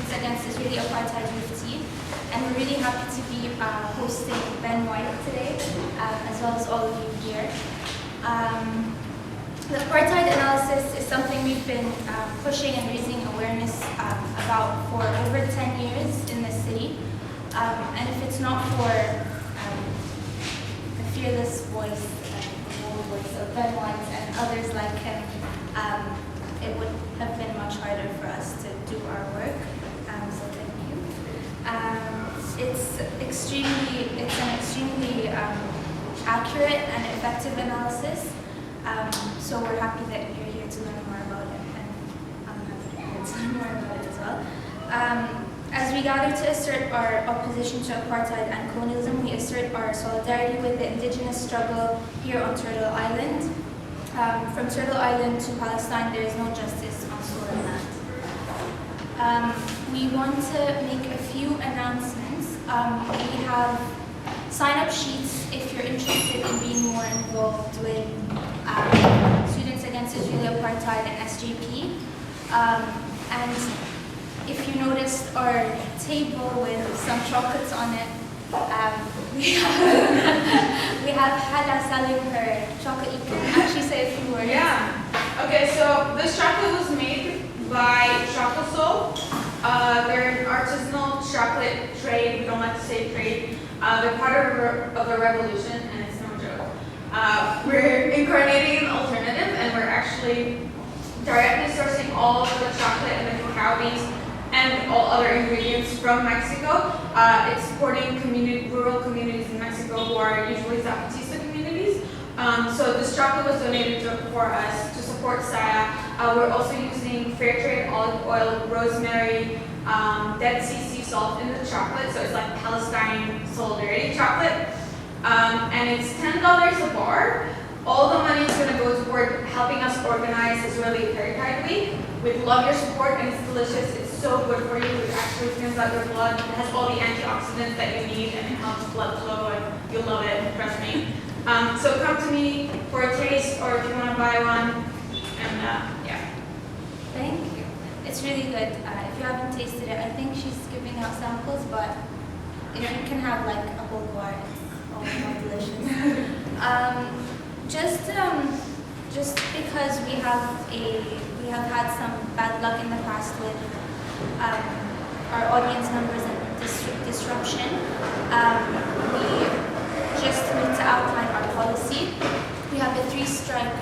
Students Against Israeli Apartheid Youth Team, and we're really happy to be hosting Ben White today, as well as all of you here. The apartheid analysis is something we've been pushing and raising awareness about for over 10 years in this city. And if it's not for the fearless voice, the bold voice of Ben White and others like him, it would have been much harder for us to do our work. So thank you. It's an extremely accurate and effective analysis. So we're happy that you're here to learn more about it, and I'm happy to learn more about it as well. As we gather to assert our opposition to apartheid and colonialism, we assert our solidarity with the indigenous struggle here on Turtle Island. From Turtle Island to Palestine, there is no justice on stolen land. We want to make a few announcements. We have sign-up sheets if you're interested in being more involved with Students Against Israeli Apartheid and SJP. And if you noticed our table with some chocolates on it, we have Hala selling her chocolate. You can actually say a few words. Yeah. Okay, so this chocolate was made by Chocolate Soul. They're an artisanal chocolate trade. We don't like to say trade. They're part of a revolution, and it's no joke. We're incarnating an alternative, and we're actually directly sourcing all of the chocolate and the cacao beans and all other ingredients from Mexico. It's supporting rural communities in Mexico who are usually Zapatista communities. So this chocolate was donated for us to support Saya. We're also using fair trade olive oil, rosemary, Dead sea salt in the chocolate, so it's like Palestine solidarity chocolate. And it's $10 a bar. All the money is going to go toward helping us organize Israeli Apartheid Week. We'd love your support, and it's delicious. It's so good for you. It actually thins out your blood. It has all the antioxidants that you need, and it helps blood flow, and you'll love it, trust me. So come to me for a taste, or if you want to buy one, and yeah. Thank you. It's really good. If you haven't tasted it, I think she's giving out samples, but you can have like a whole bar. It's all more delicious. Just because we have had some bad luck in the past with our audience numbers and disruption, we just need to outline our policy. We have a 3-strike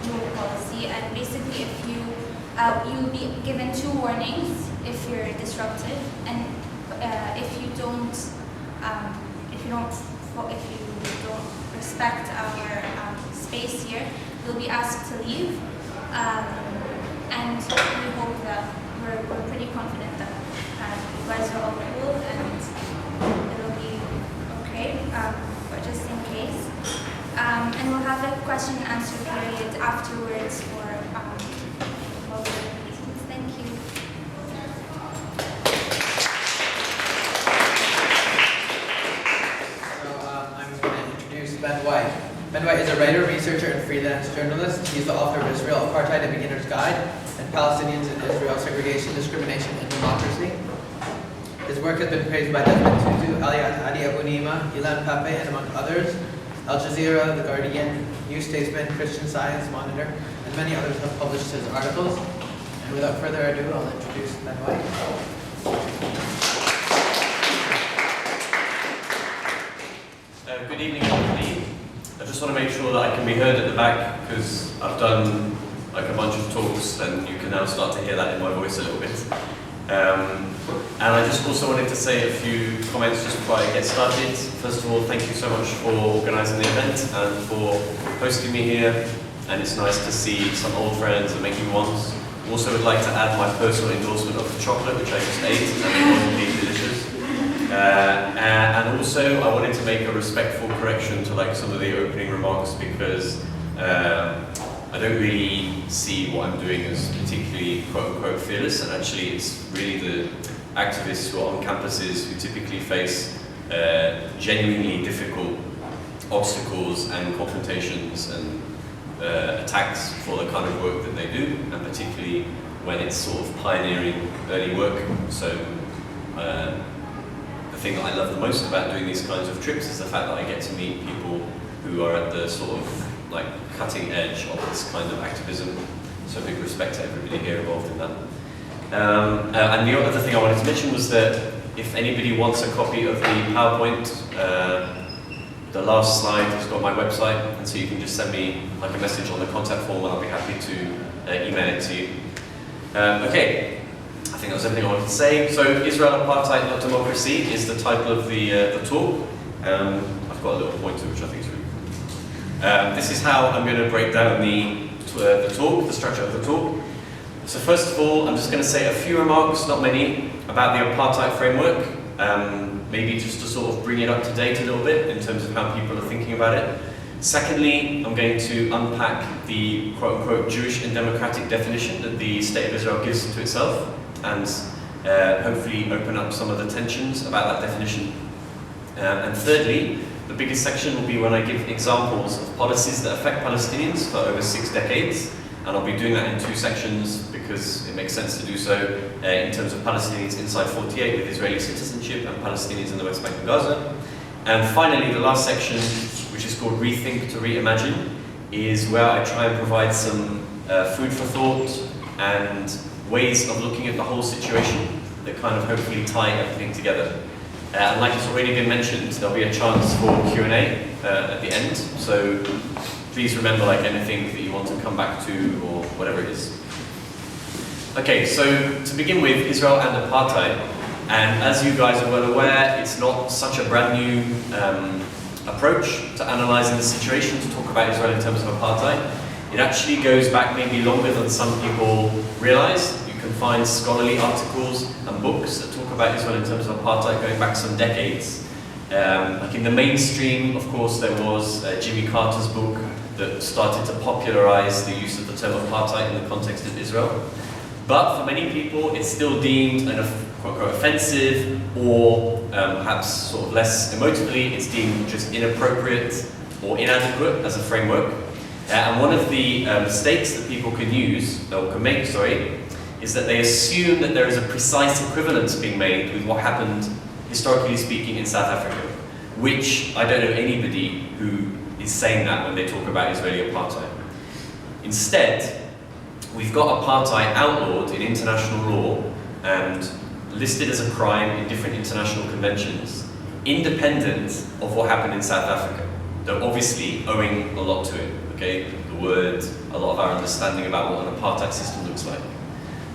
rule policy, and basically, if you'll be given 2 warnings if you're disruptive, and if you don't respect our space here, you'll be asked to leave. And we hope that we're pretty confident that you guys are all cool and it'll be okay, but just in case. And we'll have a question and answer period afterwards for all the reasons. Thank you. So I'm going to introduce Ben White. Ben White is a writer, researcher, and freelance journalist. He's the author of Israel, Apartheid, A Beginner's Guide, and Palestinians in Israel, Segregation, Discrimination and Democracy. His work has been praised by Desmond Tutu, Ali Abu Nima, Ilan Pape, and among others. Al Jazeera, The Guardian, New Statesman, Christian Science Monitor, and many others have published his articles. And without further ado, I'll introduce Ben White. Good evening, everybody. I just want to make sure that I can be heard at the back, because I've done like a bunch of talks, and you can now start to hear that in my voice a little bit. And I just also wanted to say a few comments just before I get started. First of all, thank you so much for organising the event and for hosting me here. And it's nice to see some old friends and make new ones. Also would like to add my personal endorsement of the chocolate, which I just ate, and it was indeed delicious. And also, I wanted to make a respectful correction to like some of the opening remarks, because I don't really see what I'm doing as particularly quote-unquote fearless, and actually it's really the activists who are on campuses who typically face genuinely difficult obstacles and confrontations and attacks for the kind of work that they do, and particularly when it's sort of pioneering early work. So the thing that I love the most about doing these kinds of trips is the fact that I get to meet people who are at the sort of like cutting edge of this kind of activism. So big respect to everybody here involved in that. And the other thing I wanted to mention was that if anybody wants a copy of the PowerPoint, the last slide has got my website, and so you can just send me like a message on the contact form, and I'll be happy to email it to you. Okay, I think that was everything I wanted to say. So, Israel, Apartheid, Not Democracy is the title of the talk. I've got a little pointer which I think is really cool. This is how I'm going to break down the talk, the structure of the talk. So first of all, I'm just going to say a few remarks, not many, about the apartheid framework, maybe just to sort of bring it up to date a little bit in terms of how people are thinking about it. Secondly, I'm going to unpack the quote-unquote Jewish and democratic definition that the State of Israel gives to itself, and hopefully open up some of the tensions about that definition. And thirdly, the biggest section will be when I give examples of policies that affect Palestinians for over 6 decades. And I'll be doing that in 2 sections because it makes sense to do so in terms of Palestinians inside 48 with Israeli citizenship and Palestinians in the West Bank and Gaza. And finally, the last section, which is called Rethink to Reimagine, is where I try and provide some food for thought and ways of looking at the whole situation that kind of hopefully tie everything together. And like it's already been mentioned, there'll be a chance for Q&A at the end. So please remember like anything that you want to come back to or whatever it is. Okay, so to begin with, Israel and apartheid. And as you guys are well aware, it's not such a brand new approach to analysing the situation, to talk about Israel in terms of apartheid. It actually goes back maybe longer than some people realise. You can find scholarly articles and books that talk about Israel in terms of apartheid going back some decades. Like in the mainstream, of course, there was Jimmy Carter's book that started to popularise the use of the term apartheid in the context of Israel. But for many people, it's still deemed an quote-unquote offensive, or perhaps sort of less emotively, it's deemed just inappropriate or inadequate as a framework. And one of the mistakes that people can use, or can make, is that they assume that there is a precise equivalence being made with what happened, historically speaking, in South Africa, which I don't know anybody who is saying that when they talk about Israeli apartheid. Instead, we've got apartheid outlawed in international law and listed as a crime in different international conventions, independent of what happened in South Africa, though obviously owing a lot to it, okay? The word, a lot of our understanding about what an apartheid system looks like.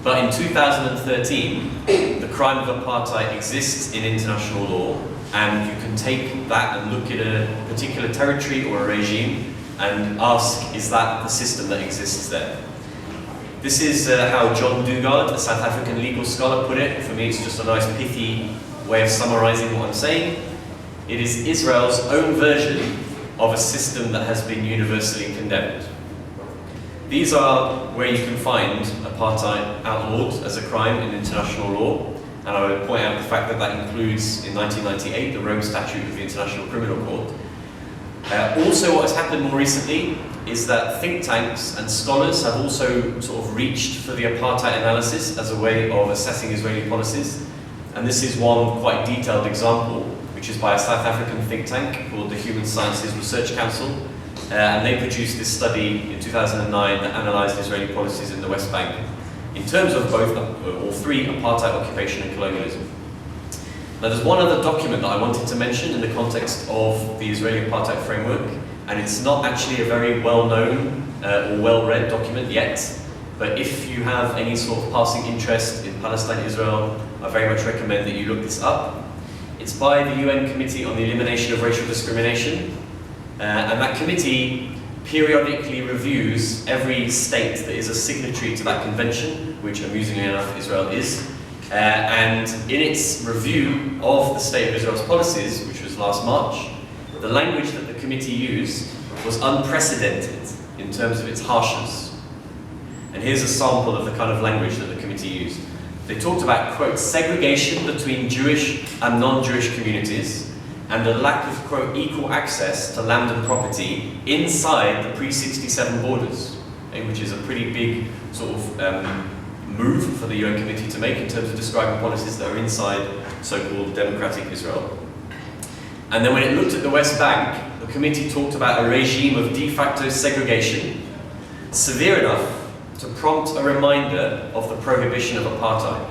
But in 2013, the crime of apartheid exists in international law, and you can take that and look at a particular territory or a regime and ask, is that the system that exists there? This is how John Dugard, a South African legal scholar, put it. For me, it's just a nice pithy way of summarizing what I'm saying. It is Israel's own version of a system that has been universally condemned. These are where you can find apartheid outlawed as a crime in international law, and I would point out the fact that that includes, in 1998, the Rome Statute of the International Criminal Court. Also, what has happened more recently is that think tanks and scholars have also sort of reached for the apartheid analysis as a way of assessing Israeli policies. And this is one quite detailed example, which is by a South African think tank called the Human Sciences Research Council. And they produced this study in 2009 that analysed Israeli policies in the West Bank in terms of both, or 3, apartheid, occupation and colonialism. Now there's one other document that I wanted to mention in the context of the Israeli apartheid framework, and it's not actually a very well-known or well-read document yet, but if you have any sort of passing interest in Palestine-Israel, I very much recommend that you look this up. It's by the UN Committee on the Elimination of Racial Discrimination, and that committee periodically reviews every state that is a signatory to that convention, which amusingly enough Israel is. And in its review of the State of Israel's policies, which was last March, the language that the committee used was unprecedented in terms of its harshness. And here's a sample of the kind of language that the committee used. They talked about, quote, segregation between Jewish and non-Jewish communities, and a lack of, quote, equal access to land and property inside the pre-67 borders, okay, which is a pretty big sort of move for the UN Committee to make in terms of describing policies that are inside so-called democratic Israel. And then when it looked at the West Bank, the committee talked about a regime of de facto segregation severe enough to prompt a reminder of the prohibition of apartheid.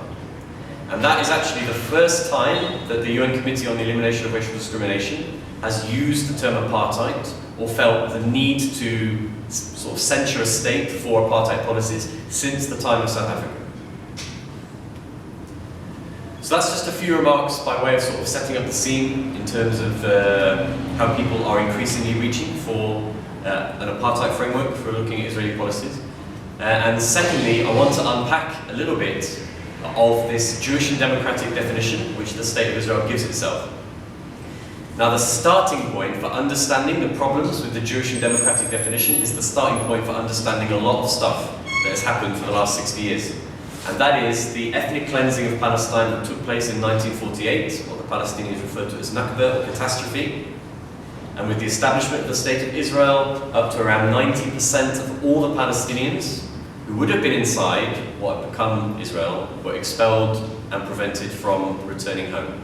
And that is actually the first time that the UN Committee on the Elimination of Racial Discrimination has used the term apartheid or felt the need to sort of censure a state for apartheid policies since the time of South Africa. So that's just a few remarks by way of sort of setting up the scene in terms of how people are increasingly reaching for an apartheid framework for looking at Israeli policies. And secondly, I want to unpack a little bit of this Jewish and democratic definition which the State of Israel gives itself. Now, the starting point for understanding the problems with the Jewish and democratic definition is the starting point for understanding a lot of stuff that has happened for the last 60 years. And that is the ethnic cleansing of Palestine that took place in 1948, what the Palestinians refer to as Nakba, or catastrophe. And with the establishment of the State of Israel, up to around 90% of all the Palestinians who would have been inside what had become Israel were expelled and prevented from returning home.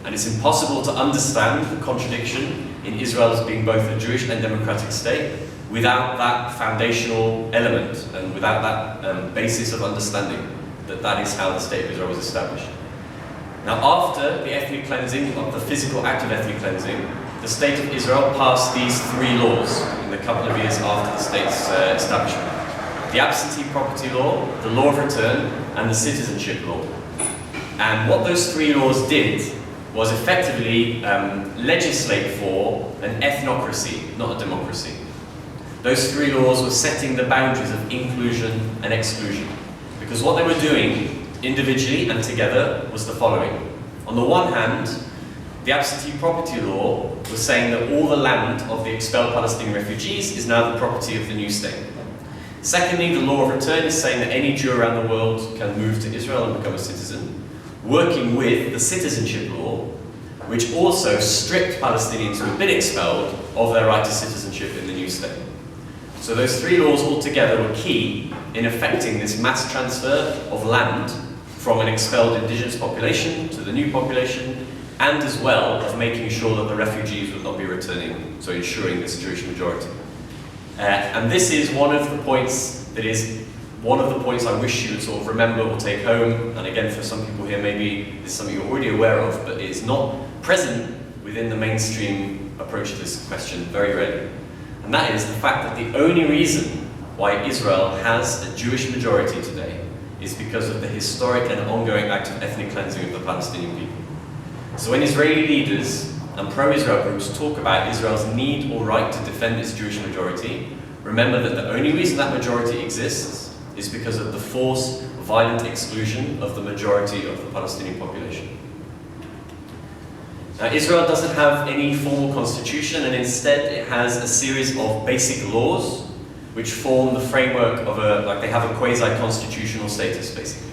And it's impossible to understand the contradiction in Israel as being both a Jewish and democratic state without that foundational element and without that basis of understanding that that is how the State of Israel was established. Now, after the ethnic cleansing, of the physical act of ethnic cleansing, the State of Israel passed these three laws in the couple of years after the state's establishment. The absentee property law, the law of return, and the citizenship law. And what those three laws did was effectively legislate for an ethnocracy, not a democracy. Those three laws were setting the boundaries of inclusion and exclusion. Because what they were doing, individually and together, was the following. On the one hand, the absentee property law was saying that all the land of the expelled Palestinian refugees is now the property of the new state. Secondly, the law of return is saying that any Jew around the world can move to Israel and become a citizen, working with the citizenship law, which also stripped Palestinians who had been expelled of their right to citizenship in the new state. So those three laws altogether were key in effecting this mass transfer of land from an expelled indigenous population to the new population, and as well of making sure that the refugees would not be returning, so ensuring this Jewish majority. And this is one of the points I wish you would sort of remember or take home. And again, for some people here, maybe this is something you're already aware of, but it's not present within the mainstream approach to this question very rarely. And that is the fact that the only reason why Israel has a Jewish majority today is because of the historic and ongoing act of ethnic cleansing of the Palestinian people. So when Israeli leaders and pro-Israel groups talk about Israel's need or right to defend its Jewish majority, remember that the only reason that majority exists is because of the forced, violent exclusion of the majority of the Palestinian population. Now, Israel doesn't have any formal constitution, and instead it has a series of basic laws which form the framework of they have a quasi-constitutional status, basically.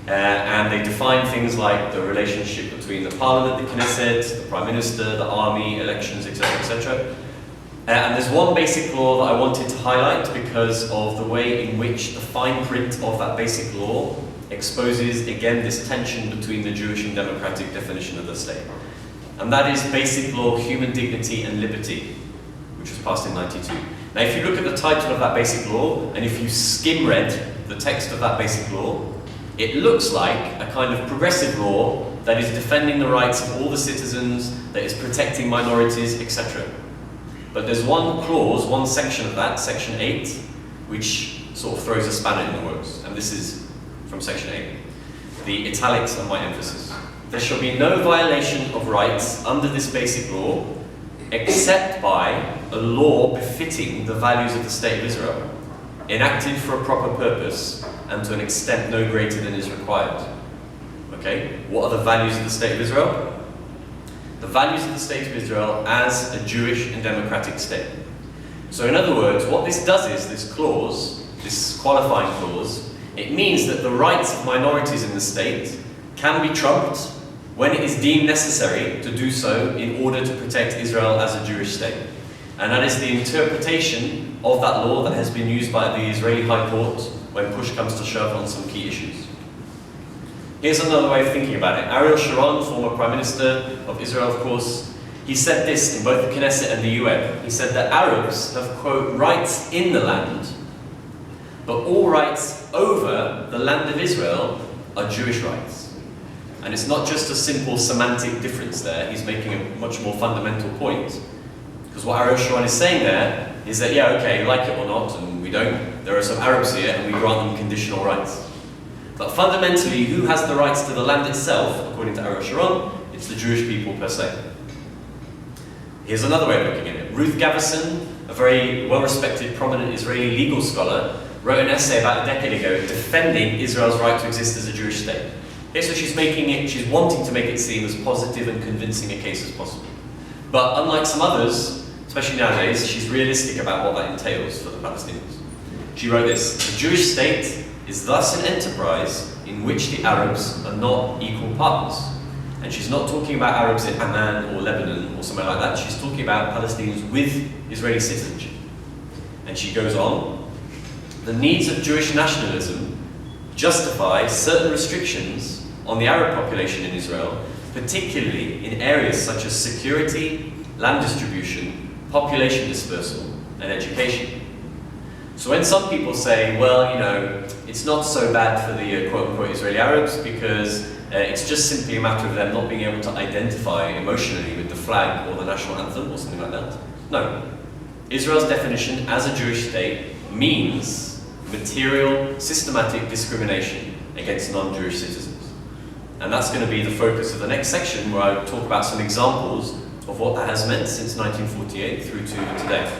And they define things like the relationship between the parliament, the Knesset, the prime minister, the army, elections, etc., etc. And there's one basic law that I wanted to highlight because of the way in which the fine print of that basic law exposes, again, this tension between the Jewish and democratic definition of the state. And that is Basic Law, Human Dignity and Liberty, which was passed in '92. Now, if you look at the title of that basic law, and if you skim read the text of that basic law, it looks like a kind of progressive law that is defending the rights of all the citizens, that is protecting minorities, etc. But there's one clause, one section of that, Section 8, which sort of throws a spanner in the works. And this is from Section 8. The italics are my emphasis. There shall be no violation of rights under this basic law, except by a law befitting the values of the State of Israel, enacted for a proper purpose, and to an extent no greater than is required. Okay? What are the values of the State of Israel? The values of the State of Israel as a Jewish and democratic state. So in other words, what this does is, this clause, this qualifying clause, it means that the rights of minorities in the state can be trumped when it is deemed necessary to do so in order to protect Israel as a Jewish state. And that is the interpretation of that law that has been used by the Israeli High Court when push comes to shove on some key issues. Here's another way of thinking about it. Ariel Sharon, former Prime Minister of Israel, of course, he said this in both the Knesset and the UN. He said that Arabs have, quote, rights in the land, but all rights over the land of Israel are Jewish rights. And it's not just a simple semantic difference there. He's making a much more fundamental point. Because what Ariel Sharon is saying there is that, yeah, okay, like it or not, and we don't, there are some Arabs here and we grant them conditional rights. But fundamentally, who has the rights to the land itself, according to Ariel Sharon? It's the Jewish people per se. Here's another way of looking at it. Ruth Gavison, a very well-respected, prominent Israeli legal scholar, wrote an essay about a decade ago defending Israel's right to exist as a Jewish state. Okay, so she's wanting to make it seem as positive and convincing a case as possible. But unlike some others, especially nowadays, she's realistic about what that entails for the Palestinians. She wrote this: the Jewish state is thus an enterprise in which the Arabs are not equal partners. And she's not talking about Arabs in Amman or Lebanon or somewhere like that. She's talking about Palestinians with Israeli citizenship. And she goes on, the needs of Jewish nationalism justify certain restrictions on the Arab population in Israel, particularly in areas such as security, land distribution, population dispersal, and education. So when some people say, well, you know, it's not so bad for the quote-unquote Israeli Arabs because it's just simply a matter of them not being able to identify emotionally with the flag or the national anthem or something like that. No. Israel's definition as a Jewish state means material, systematic discrimination against non-Jewish citizens. And that's going to be the focus of the next section, where I talk about some examples of what that has meant since 1948 through to today.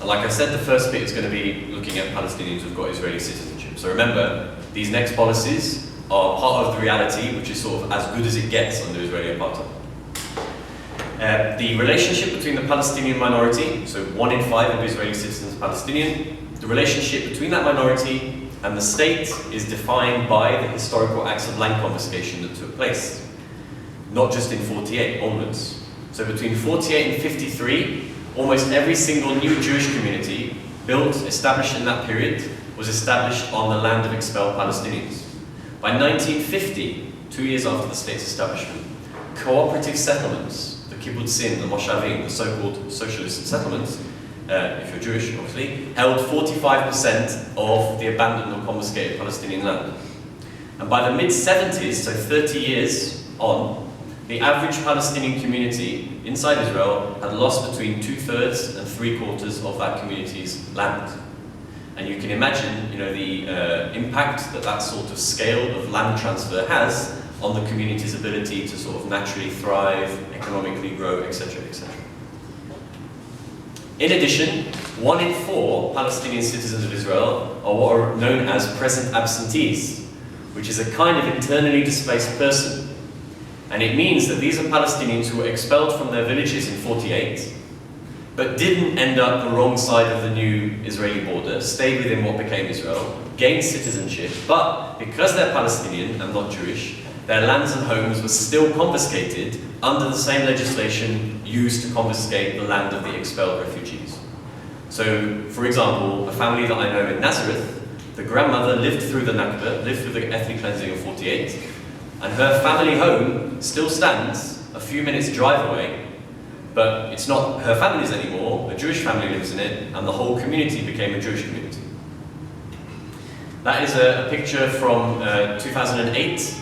And like I said, the first bit is going to be looking at Palestinians who've got Israeli citizenship. So remember, these next policies are part of the reality, which is sort of as good as it gets under Israeli apartheid. The relationship between the Palestinian minority, so 1 in 5 of Israeli citizens are Palestinian, the relationship between that minority and the state is defined by the historical acts of land confiscation that took place, not just in 48 onwards. So between 48 and 53, almost every single new Jewish community built, established in that period, was established on the land of expelled Palestinians. By 1950, 2 years after the state's establishment, cooperative settlements, the kibbutzim, the moshavim, the so-called socialist settlements, if you're Jewish, obviously, held 45% of the abandoned or confiscated Palestinian land. And by the mid-70s, so 30 years on, the average Palestinian community inside Israel had lost between 2/3 and 3/4 of that community's land. And you can imagine, you know, the impact that that sort of scale of land transfer has on the community's ability to sort of naturally thrive, economically grow, etc., etc. In addition, 1 in 4 Palestinian citizens of Israel are what are known as present absentees, which is a kind of internally displaced person. And it means that these are Palestinians who were expelled from their villages in 48, but didn't end up the wrong side of the new Israeli border, stayed within what became Israel, gained citizenship, but because they're Palestinian and not Jewish, their lands and homes were still confiscated under the same legislation used to confiscate the land of the expelled refugees. So, for example, a family that I know in Nazareth, the grandmother lived through the Nakba, lived through the ethnic cleansing of 48, and her family home still stands a few minutes drive away, but it's not her family's anymore, a Jewish family lives in it, and the whole community became a Jewish community. That is a picture from 2008,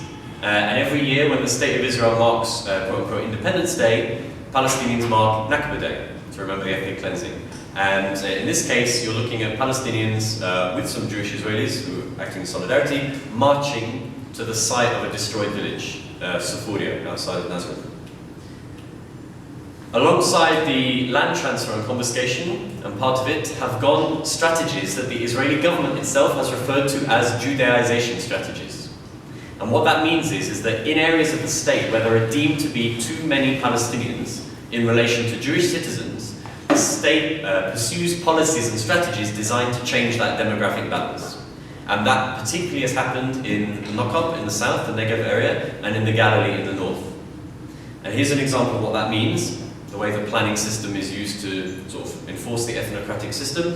and every year when the State of Israel marks quote-unquote Independence Day, Palestinians mark Nakba Day, to remember the ethnic cleansing. And in this case, you're looking at Palestinians with some Jewish Israelis who are acting in solidarity, marching to the site of a destroyed village, Sufuria, outside of Nazareth. Alongside the land transfer and confiscation, and part of it, have gone strategies that the Israeli government itself has referred to as Judaization strategies. And what that means is that in areas of the state where there are deemed to be too many Palestinians in relation to Jewish citizens, the state pursues policies and strategies designed to change that demographic balance. And that particularly has happened in Naqab in the south, the Negev area, and in the Galilee in the north. And here's an example of what that means, the way the planning system is used to sort of enforce the ethnocratic system.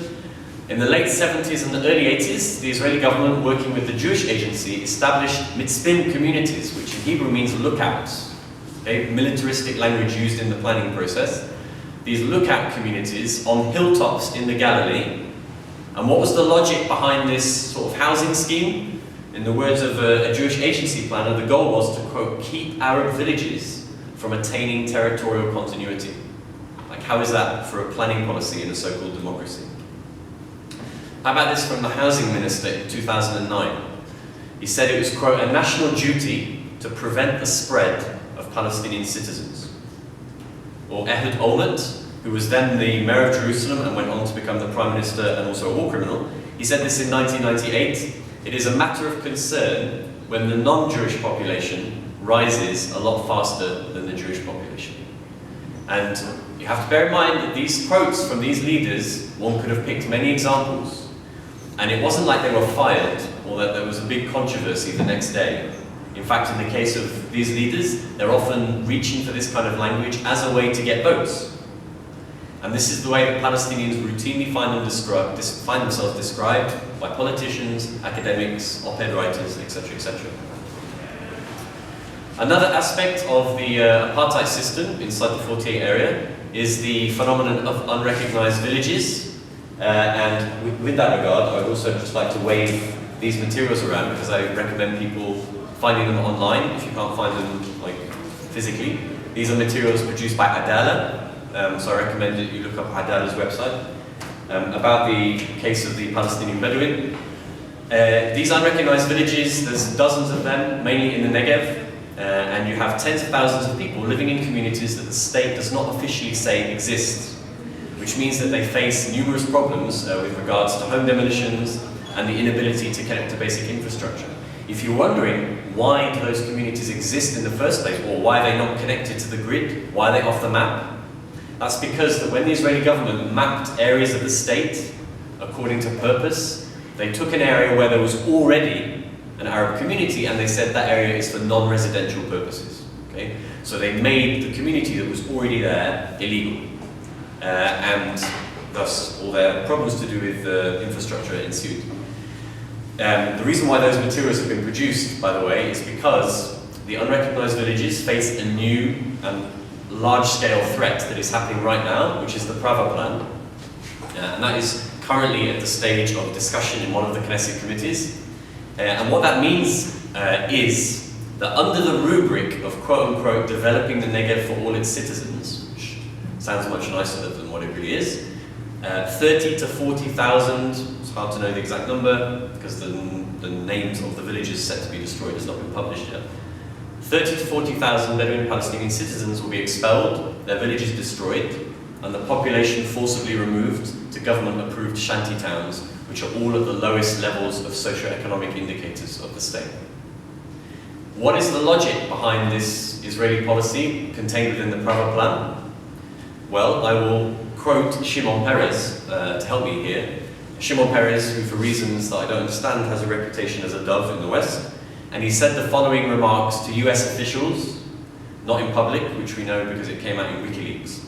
In the late 70s and the early 80s, the Israeli government, working with the Jewish agency, established mitzpim communities, which in Hebrew means lookouts, okay? Militaristic language used in the planning process. These lookout communities on hilltops in the Galilee. And what was the logic behind this sort of housing scheme? In the words of a Jewish agency planner, the goal was to, quote, keep Arab villages from attaining territorial continuity. Like, how is that for a planning policy in a so-called democracy? How about this from the housing minister in 2009? He said it was, quote, a national duty to prevent the spread of Palestinian citizens. Or Ehud Olmert, who was then the mayor of Jerusalem and went on to become the prime minister and also a war criminal, he said this in 1998, it is a matter of concern when the non-Jewish population rises a lot faster than the Jewish population. And you have to bear in mind that these quotes from these leaders, one could have picked many examples. And it wasn't like they were fired or that there was a big controversy the next day. In fact, in the case of these leaders, they're often reaching for this kind of language as a way to get votes. And this is the way that Palestinians routinely find themselves described by politicians, academics, op-ed writers, etc., etc. Another aspect of the apartheid system inside the 48 area is the phenomenon of unrecognized villages. And with that regard, I would also just like to wave these materials around because I recommend people finding them online if you can't find them like physically. These are materials produced by Adala, so I recommend that you look up Adala's website about the case of the Palestinian Bedouin. These unrecognized villages, there's dozens of them, mainly in the Negev, and you have tens of thousands of people living in communities that the state does not officially say exist, which means that they face numerous problems with regards to home demolitions and the inability to connect to basic infrastructure. If you're wondering why do those communities exist in the first place, or why are they not connected to the grid, why are they off the map, that's because that when the Israeli government mapped areas of the state according to purpose, they took an area where there was already an Arab community and they said that area is for non-residential purposes. Okay? So they made the community that was already there illegal. And thus all their problems to do with infrastructure ensued. The reason why those materials have been produced, by the way, is because the unrecognized villages face a new and large-scale threat that is happening right now, which is the Prava plan. And that is currently at the stage of discussion in one of the Knesset committees. And what that means is that under the rubric of quote-unquote developing the Negev for all its citizens, which sounds much nicer than what it really is, 30 to 40,000, it's hard to know the exact number because the names of the villages set to be destroyed has not been published yet. 30 to 40,000 Bedouin Palestinian citizens will be expelled, their villages destroyed, and the population forcibly removed to government-approved shanty towns, which are all at the lowest levels of socio-economic indicators of the state. What is the logic behind this Israeli policy contained within the Prava plan? Well, I will quote Shimon Peres to help me here. Shimon Peres, who for reasons that I don't understand has a reputation as a dove in the West, and he said the following remarks to US officials, not in public, which we know because it came out in WikiLeaks.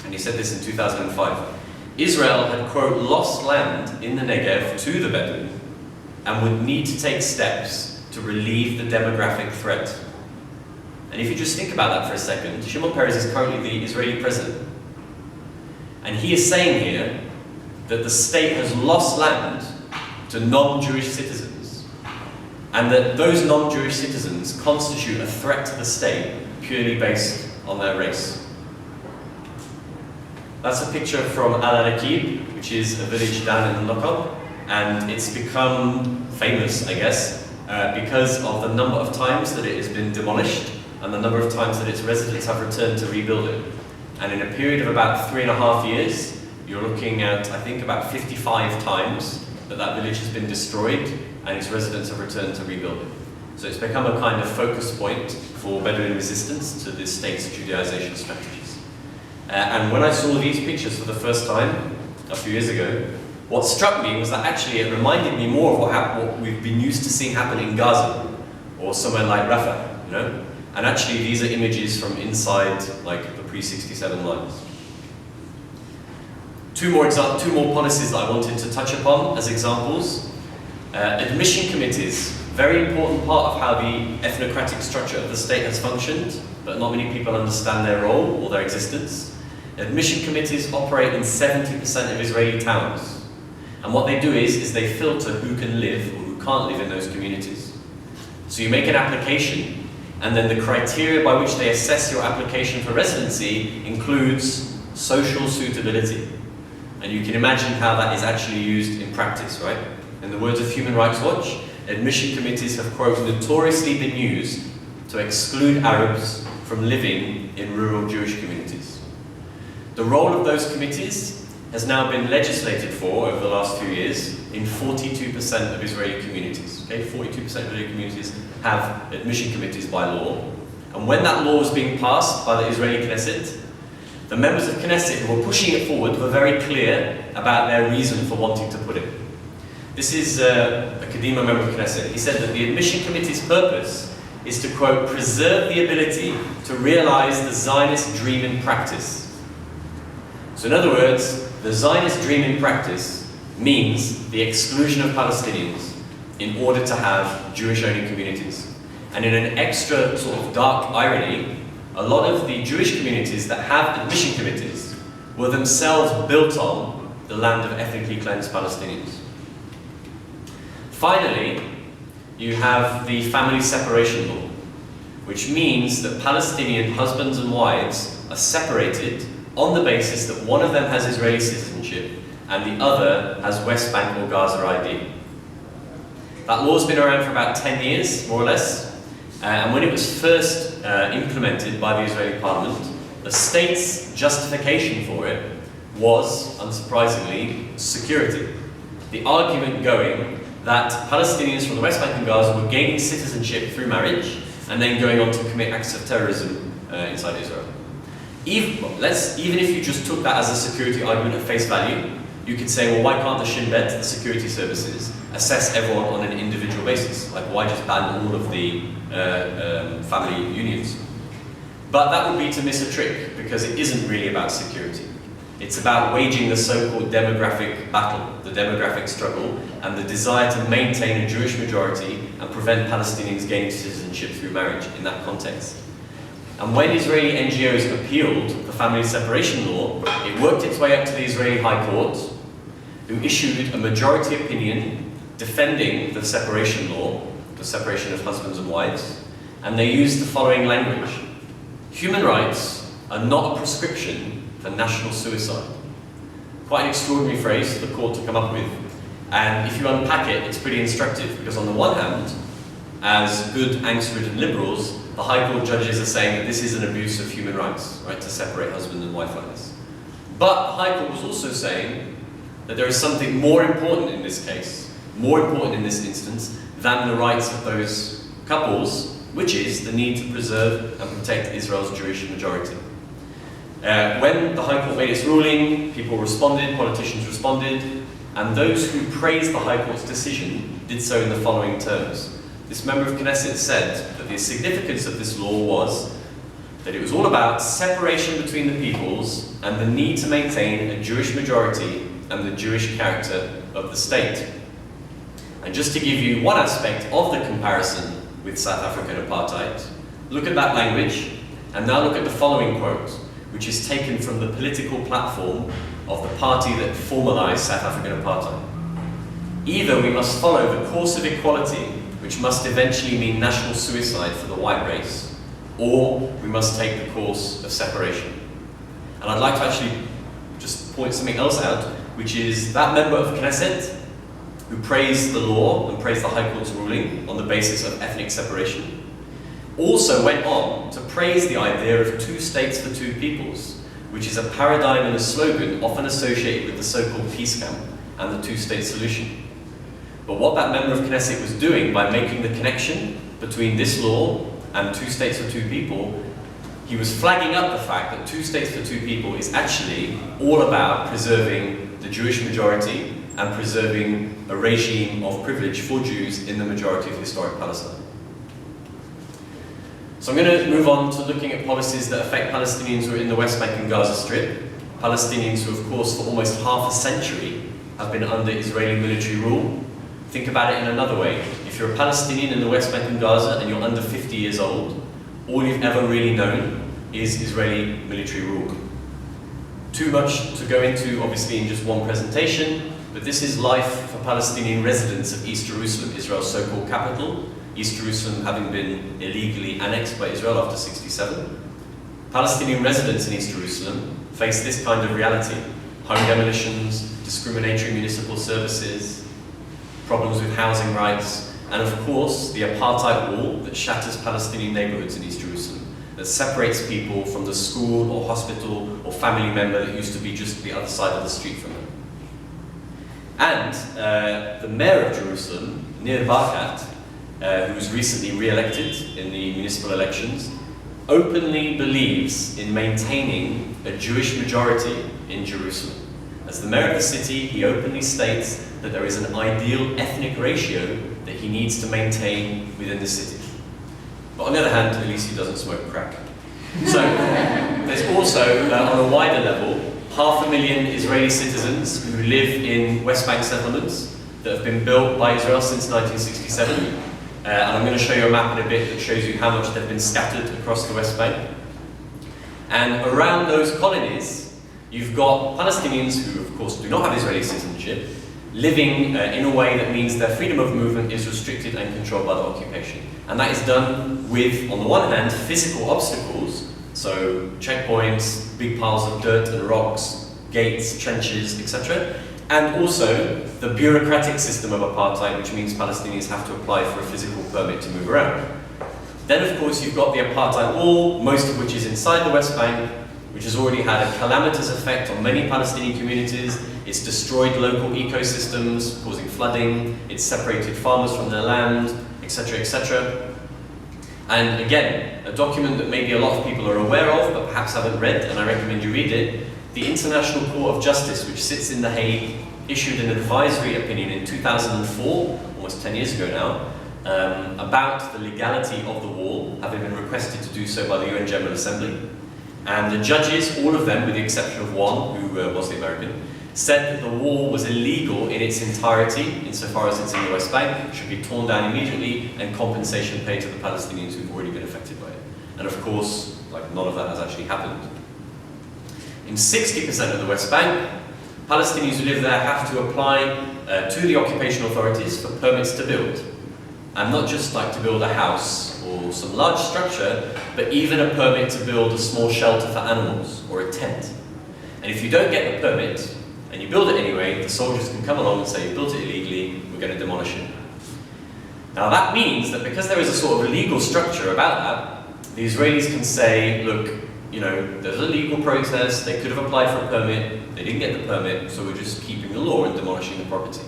And he said this in 2005. Israel had, quote, lost land in the Negev to the Bedouin and would need to take steps to relieve the demographic threat. And if you just think about that for a second, Shimon Peres is currently the Israeli president. And he is saying here that the state has lost land to non-Jewish citizens, and that those non-Jewish citizens constitute a threat to the state purely based on their race. That's a picture from Al-Anaqib, which is a village down in the Lokob, and it's become famous, I guess, because of the number of times that it has been demolished and the number of times that its residents have returned to rebuild it. And in a period of about 3.5 years, you're looking at, I think, about 55 times that that village has been destroyed and its residents have returned to rebuild it. So it's become a kind of focus point for Bedouin resistance to the state's Judaization strategies. And when I saw these pictures for the first time, a few years ago, what struck me was that actually it reminded me more of what we've been used to seeing happen in Gaza, or somewhere like Rafah, you know? And actually these are images from inside, like, the pre-67 lines. Two more policies that I wanted to touch upon as examples. Admission committees, very important part of how the ethnocratic structure of the state has functioned, but not many people understand their role or their existence. Admission committees operate in 70% of Israeli towns. And what they do is they filter who can live or who can't live in those communities. So you make an application, and then the criteria by which they assess your application for residency includes social suitability. And you can imagine how that is actually used in practice, right? In the words of Human Rights Watch, admission committees have, quote, notoriously been used to exclude Arabs from living in rural Jewish communities. The role of those committees has now been legislated for over the last few years in 42% of Israeli communities. Okay, 42% of Israeli communities have admission committees by law. And when that law was being passed by the Israeli Knesset, the members of Knesset who were pushing it forward were very clear about their reason for wanting to put it. This is a Kadima member of Knesset. He said that the admission committee's purpose is to, quote, preserve the ability to realize the Zionist dream in practice. So in other words, the Zionist dream in practice means the exclusion of Palestinians in order to have Jewish-only communities. And in an extra sort of dark irony, a lot of the Jewish communities that have admission committees were themselves built on the land of ethnically cleansed Palestinians. Finally, you have the family separation law, which means that Palestinian husbands and wives are separated on the basis that one of them has Israeli citizenship and the other has West Bank or Gaza ID. That law's been around for about 10 years, more or less, and when it was first implemented by the Israeli parliament, the state's justification for it was, unsurprisingly, security. The argument going that Palestinians from the West Bank and Gaza were gaining citizenship through marriage and then going on to commit acts of terrorism inside Israel. Even if you just took that as a security argument at face value, you could say, well, why can't the Shin Bet, the security services, assess everyone on an individual basis? Like, why just ban all of the family unions? But that would be to miss a trick, because it isn't really about security. It's about waging the so-called demographic battle, the demographic struggle, and the desire to maintain a Jewish majority and prevent Palestinians gaining citizenship through marriage in that context. And when Israeli NGOs appealed the family separation law, it worked its way up to the Israeli High Court, who issued a majority opinion defending the separation law, the separation of husbands and wives, and they used the following language: human rights are not a prescription for national suicide. Quite an extraordinary phrase for the court to come up with. And if you unpack it, it's pretty instructive, because on the one hand, as good angst-ridden liberals, the High Court judges are saying that this is an abuse of human rights, right, to separate husband and wife like this. But the High Court was also saying that there is something more important in this case, more important in this instance, than the rights of those couples, which is the need to preserve and protect Israel's Jewish majority. When the High Court made its ruling, people responded, politicians responded, and those who praised the High Court's decision did so in the following terms. This member of Knesset said that the significance of this law was that it was all about separation between the peoples and the need to maintain a Jewish majority and the Jewish character of the state. And just to give you one aspect of the comparison with South African apartheid, look at that language, and now look at the following quote, which is taken from the political platform of the party that formalized South African apartheid. Either we must follow the course of equality, which must eventually mean national suicide for the white race, or we must take the course of separation. And I'd like to actually just point something else out, which is that member of Knesset who praised the law and praised the High Court's ruling on the basis of ethnic separation, also went on to praise the idea of two states for two peoples, which is a paradigm and a slogan often associated with the so-called peace camp and the two-state solution. But what that member of Knesset was doing by making the connection between this law and two states for two people, he was flagging up the fact that two states for two people is actually all about preserving the Jewish majority and preserving a regime of privilege for Jews in the majority of historic Palestine. So I'm going to move on to looking at policies that affect Palestinians who are in the West Bank and Gaza Strip. Palestinians who, of course, for almost half a century have been under Israeli military rule. Think about it in another way. If you're a Palestinian in the West Bank and Gaza and you're under 50 years old, all you've ever really known is Israeli military rule. Too much to go into, obviously, in just one presentation, but this is life for Palestinian residents of East Jerusalem, Israel's so-called capital, East Jerusalem having been illegally annexed by Israel after '67. Palestinian residents in East Jerusalem face this kind of reality: home demolitions, discriminatory municipal services, problems with housing rights, and of course the apartheid wall that shatters Palestinian neighborhoods in East Jerusalem, that separates people from the school or hospital or family member that used to be just the other side of the street from them. And the mayor of Jerusalem, Nir Barkat, who was recently re-elected in the municipal elections, openly believes in maintaining a Jewish majority in Jerusalem. As the mayor of the city, he openly states that there is an ideal ethnic ratio that he needs to maintain within the city. But on the other hand, at least he doesn't smoke crack. So, there's also, on a wider level, 500,000 Israeli citizens who live in West Bank settlements that have been built by Israel since 1967. And I'm going to show you a map in a bit that shows you how much they've been scattered across the West Bank. And around those colonies, you've got Palestinians who, of course, do not have Israeli citizenship, living in a way that means their freedom of movement is restricted and controlled by the occupation. And that is done with, on the one hand, physical obstacles, so checkpoints, big piles of dirt and rocks, gates, trenches, etc. And also the bureaucratic system of apartheid, which means Palestinians have to apply for a physical permit to move around. Then, of course, you've got the apartheid wall, most of which is inside the West Bank, which has already had a calamitous effect on many Palestinian communities. It's destroyed local ecosystems, causing flooding. It's separated farmers from their land, etc., etc. And again, a document that maybe a lot of people are aware of, but perhaps haven't read, and I recommend you read it. The International Court of Justice, which sits in The Hague, issued an advisory opinion in 2004, almost 10 years ago now, about the legality of the wall, having been requested to do so by the UN General Assembly. And the judges, all of them, with the exception of one, who was the American, said that the wall was illegal in its entirety, insofar as it's in the West Bank, should be torn down immediately, and compensation paid to the Palestinians who've already been affected by it. And of course, like, none of that has actually happened. In 60% of the West Bank, Palestinians who live there have to apply to the occupation authorities for permits to build. And not just like to build a house or some large structure, but even a permit to build a small shelter for animals or a tent. And if you don't get the permit, and you build it anyway, the soldiers can come along and say, you built it illegally, we're going to demolish it. Now that means that because there is a sort of legal structure about that, the Israelis can say, look, you know, there's a legal process, they could have applied for a permit, they didn't get the permit, so we're just keeping the law and demolishing the property.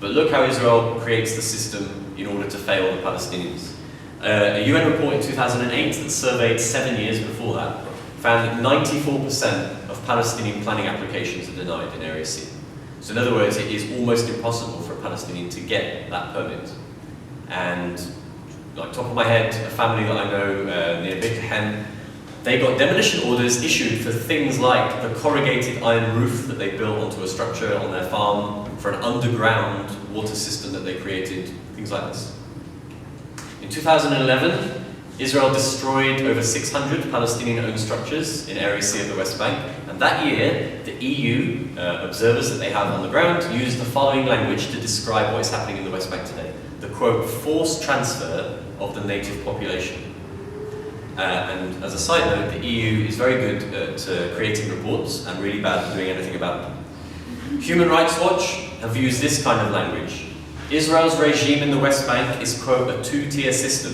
But look how Israel creates the system in order to fail the Palestinians. A UN report in 2008 that surveyed 7 years before that found that 94% of Palestinian planning applications are denied in Area C. So in other words, it is almost impossible for a Palestinian to get that permit. And like top of my head, a family that I know near Bethlehem, they got demolition orders issued for things like the corrugated iron roof that they built onto a structure on their farm, for an underground water system that they created, things like this. In 2011, Israel destroyed over 600 Palestinian-owned structures in Area C of the West Bank, and that year, the EU observers that they have on the ground used the following language to describe what is happening in the West Bank today. The, quote, forced transfer of the native population. And as a side note, the EU is very good at creating reports and really bad at doing anything about them. Human Rights Watch have used this kind of language. Israel's regime in the West Bank is, quote, a two-tier system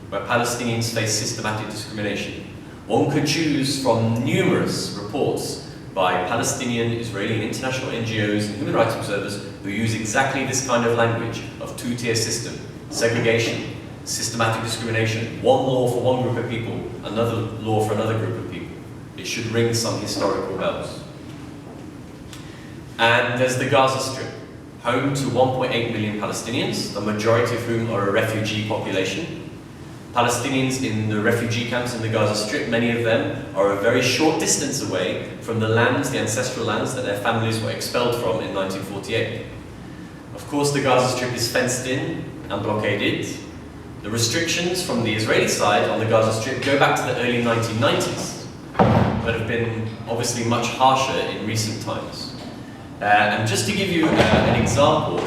where Palestinians face systematic discrimination. One could choose from numerous reports by Palestinian, Israeli and international NGOs and human rights observers who use exactly this kind of language of two-tier system, segregation, systematic discrimination, one law for one group of people, another law for another group of people. It should ring some historical bells. And there's the Gaza Strip, home to 1.8 million Palestinians, the majority of whom are a refugee population. Palestinians in the refugee camps in the Gaza Strip, many of them are a very short distance away from the lands, the ancestral lands that their families were expelled from in 1948. Of course, the Gaza Strip is fenced in and blockaded. The restrictions from the Israeli side on the Gaza Strip go back to the early 1990s, but have been obviously much harsher in recent times. And just to give you an example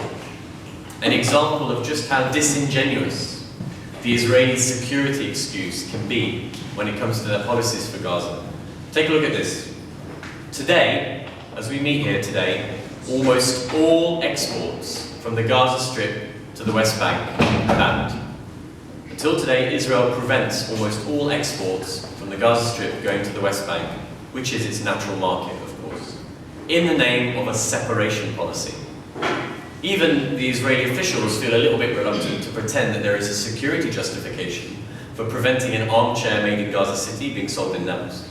of just how disingenuous the Israeli security excuse can be when it comes to their policies for Gaza. Take a look at this. Today, as we meet here today, almost all exports from the Gaza Strip to the West Bank are banned. Until today, Israel prevents almost all exports from the Gaza Strip going to the West Bank, which is its natural market, of course, in the name of a separation policy. Even the Israeli officials feel a little bit reluctant to pretend that there is a security justification for preventing an armchair made in Gaza City being sold in Nablus.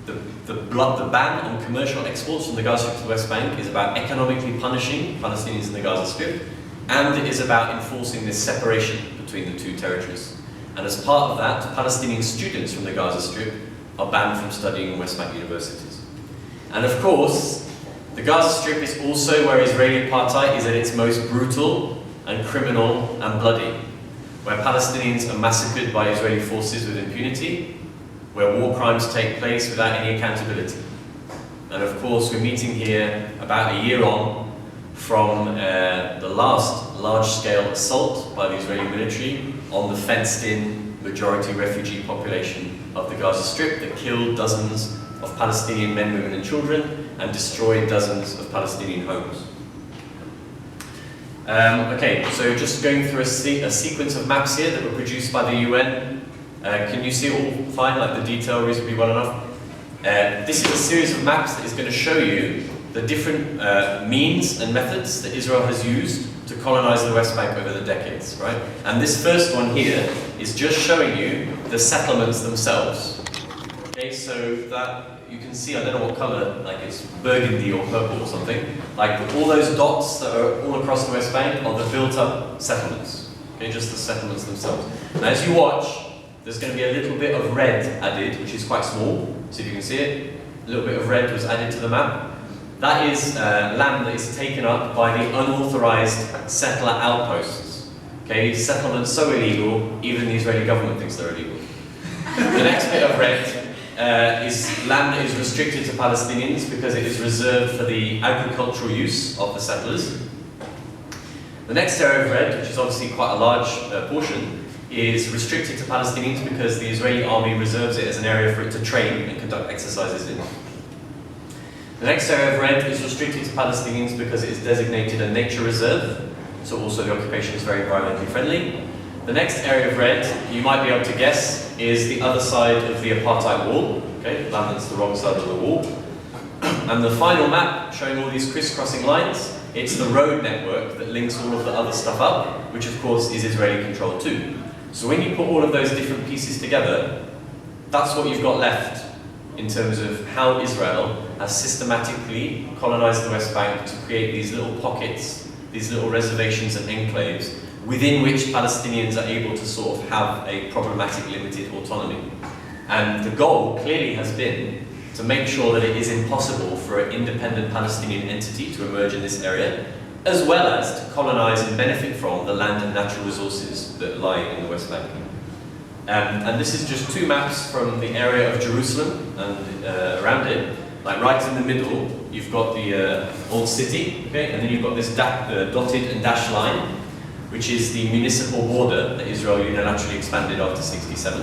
The ban on commercial exports from the Gaza Strip to the West Bank is about economically punishing Palestinians in the Gaza Strip, and it is about enforcing this separation between the two territories. And as part of that, Palestinian students from the Gaza Strip are banned from studying in West Bank universities. And of course, the Gaza Strip is also where Israeli apartheid is at its most brutal and criminal and bloody, where Palestinians are massacred by Israeli forces with impunity, where war crimes take place without any accountability. And of course, we're meeting here about a year on from the last large-scale assault by the Israeli military on the fenced-in majority refugee population of the Gaza Strip that killed dozens of Palestinian men, women and children and destroyed dozens of Palestinian homes. Okay, so just going through a sequence of maps here that were produced by the UN. Can you see all fine, like the detail reasonably well enough? This is a series of maps that is going to show you the different means and methods that Israel has used to colonize the West Bank over the decades, right? And this first one here is just showing you the settlements themselves. Okay, so that you can see, I don't know what color, like it's burgundy or purple or something, like all those dots that are all across the West Bank are the built-up settlements. Okay, just the settlements themselves. Now as you watch, there's going to be a little bit of red added, which is quite small, so if you can see it, a little bit of red was added to the map. That is land that is taken up by the unauthorized settler outposts. Okay, settlements so illegal, even the Israeli government thinks they're illegal. The next bit of red is land that is restricted to Palestinians because it is reserved for the agricultural use of the settlers. The next area of red, which is obviously quite a large portion, is restricted to Palestinians because the Israeli army reserves it as an area for it to train and conduct exercises in. The next area of red is restricted to Palestinians because it is designated a nature reserve, so also the occupation is very environmentally friendly. The next area of red, you might be able to guess, is the other side of the apartheid wall, okay, land that's the wrong side of the wall. And the final map, showing all these crisscrossing lines, it's the road network that links all of the other stuff up, which of course is Israeli controlled too. So when you put all of those different pieces together, that's what you've got left in terms of how Israel has systematically colonized the West Bank to create these little pockets, these little reservations and enclaves, within which Palestinians are able to sort of have a problematic limited autonomy. And the goal clearly has been to make sure that it is impossible for an independent Palestinian entity to emerge in this area, as well as to colonize and benefit from the land and natural resources that lie in the West Bank. And this is just two maps from the area of Jerusalem and around it. Like right in the middle, you've got the old city, okay, and then you've got this dotted and dashed line, which is the municipal border that Israel unilaterally expanded after '67.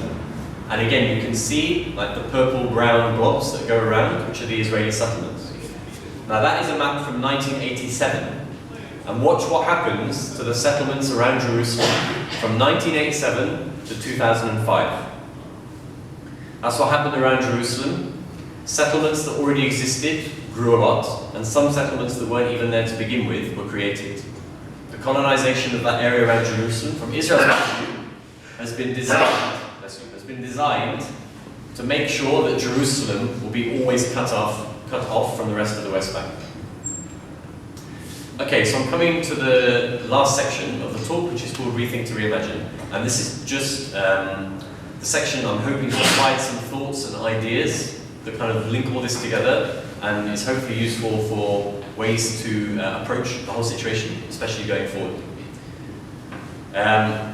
And again, you can see like the purple-brown blobs that go around, which are the Israeli settlements. Now that is a map from 1987. And watch what happens to the settlements around Jerusalem from 1987 to 2005. That's what happened around Jerusalem. Settlements that already existed grew a lot, and some settlements that weren't even there to begin with were created. The colonization of that area around Jerusalem, from Israel's point of view, has been designed to make sure that Jerusalem will be always cut off from the rest of the West Bank. Okay, so I'm coming to the last section of the talk, which is called Rethink to Reimagine. And this is just the section I'm hoping to provide some thoughts and ideas that kind of link all this together, and is hopefully useful for ways to approach the whole situation, especially going forward.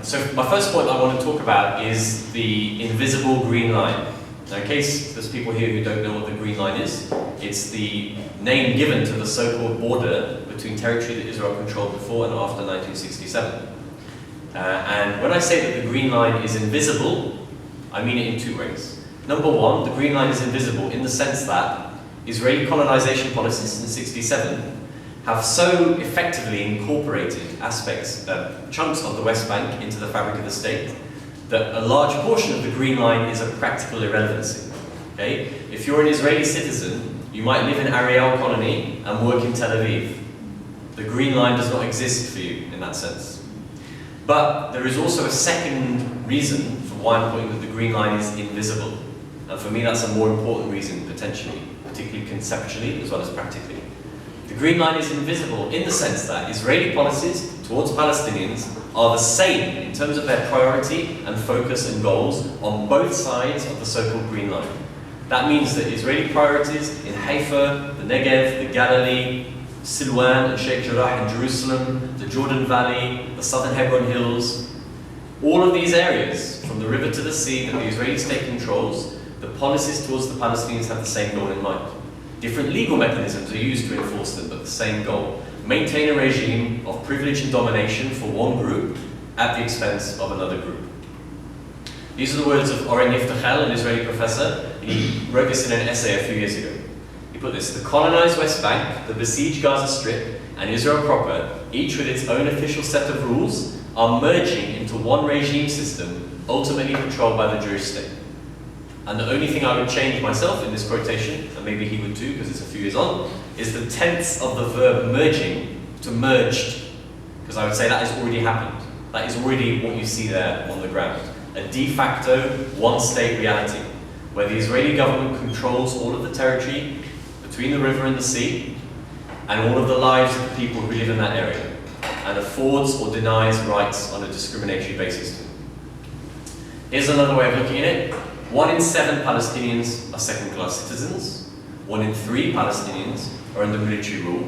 So my first point I want to talk about is the invisible green line. Now, in case there's people here who don't know what the green line is, it's the name given to the so-called border between territory that Israel controlled before and after 1967. And when I say that the green line is invisible, I mean it in two ways. Number one, the green line is invisible in the sense that Israeli colonization policies in '67 have so effectively incorporated aspects, chunks of the West Bank into the fabric of the state, that a large portion of the green line is a practical irrelevancy. Okay? If you're an Israeli citizen, you might live in Ariel colony and work in Tel Aviv. The green line does not exist for you in that sense. But there is also a second reason for why I'm pointing that the green line is invisible. And for me, that's a more important reason, potentially, particularly conceptually as well as practically. The green line is invisible in the sense that Israeli policies towards Palestinians are the same in terms of their priority and focus and goals on both sides of the so-called green line. That means that Israeli priorities in Haifa, the Negev, the Galilee, Salon and Sheikh Jarrah in Jerusalem, the Jordan Valley, the southern Hebron Hills, all of these areas, from the river to the sea that the Israeli state controls, the policies towards the Palestinians have the same goal in mind. Different legal mechanisms are used to enforce them, but the same goal. Maintain a regime of privilege and domination for one group at the expense of another group. These are the words of Oren Yiftachel, an Israeli professor. He wrote this in an essay a few years ago. He put this: the colonized West Bank, the besieged Gaza Strip, and Israel proper, each with its own official set of rules, are merging into one regime system, ultimately controlled by the Jewish state. And the only thing I would change myself in this quotation, and maybe he would too because it's a few years on, is the tense of the verb merging to merged, because I would say that has already happened. That is already what you see there on the ground. A de facto one-state reality, where the Israeli government controls all of the territory between the river and the sea, and all of the lives of the people who live in that area, and affords or denies rights on a discriminatory basis to them. Here's another way of looking at it. 1 in 7 Palestinians are second-class citizens, 1 in 3 Palestinians are under military rule,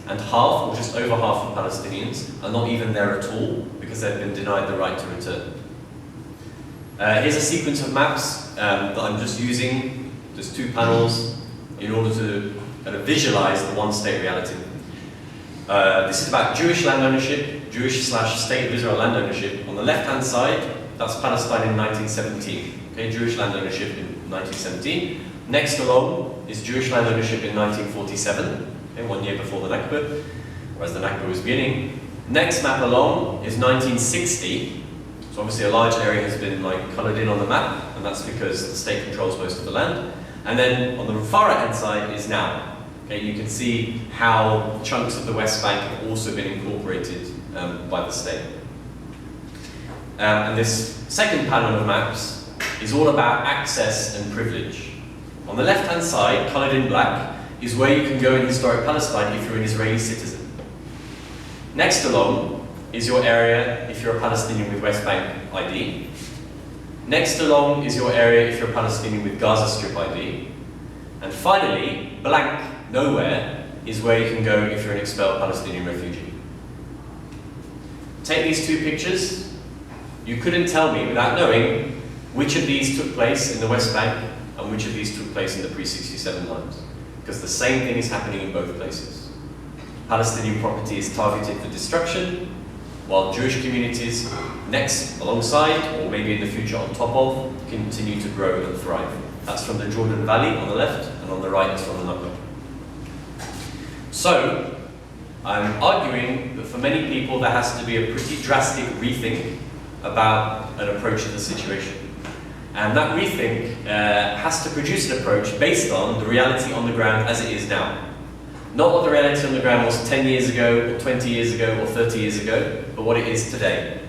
and half, or just over half of Palestinians, are not even there at all because they've been denied the right to return. Here's a sequence of maps that I'm just using, there's 2 panels, in order to kind of visualize the one-state reality. This is about Jewish land ownership, Jewish/State of Israel land ownership. On the left-hand side, that's Palestine in 1917. Okay, Jewish land ownership in 1917. Next along is Jewish land ownership in 1947, okay, 1 year before the Nakba, or as the Nakba was beginning. Next map along is 1960. So obviously a large area has been coloured in on the map, and that's because the state controls most of the land. And then on the far right-hand side is now. Okay, you can see how chunks of the West Bank have also been incorporated by the state. And this second panel of maps is all about access and privilege. On the left-hand side, coloured in black, is where you can go in historic Palestine if you're an Israeli citizen. Next along is your area if you're a Palestinian with West Bank ID. Next along is your area if you're a Palestinian with Gaza Strip ID. And finally, blank, nowhere, is where you can go if you're an expelled Palestinian refugee. Take these 2 pictures. You couldn't tell me without knowing which of these took place in the West Bank and which of these took place in the pre-67 lines. Because the same thing is happening in both places. Palestinian property is targeted for destruction, while Jewish communities next, alongside, or maybe in the future on top of, continue to grow and thrive. That's from the Jordan Valley on the left, and on the right is from the Nakba. So, I'm arguing that for many people there has to be a pretty drastic rethink about an approach to the situation. And that rethink has to produce an approach based on the reality on the ground as it is now. Not what the reality on the ground was 10 years ago, or 20 years ago, or 30 years ago, but what it is today.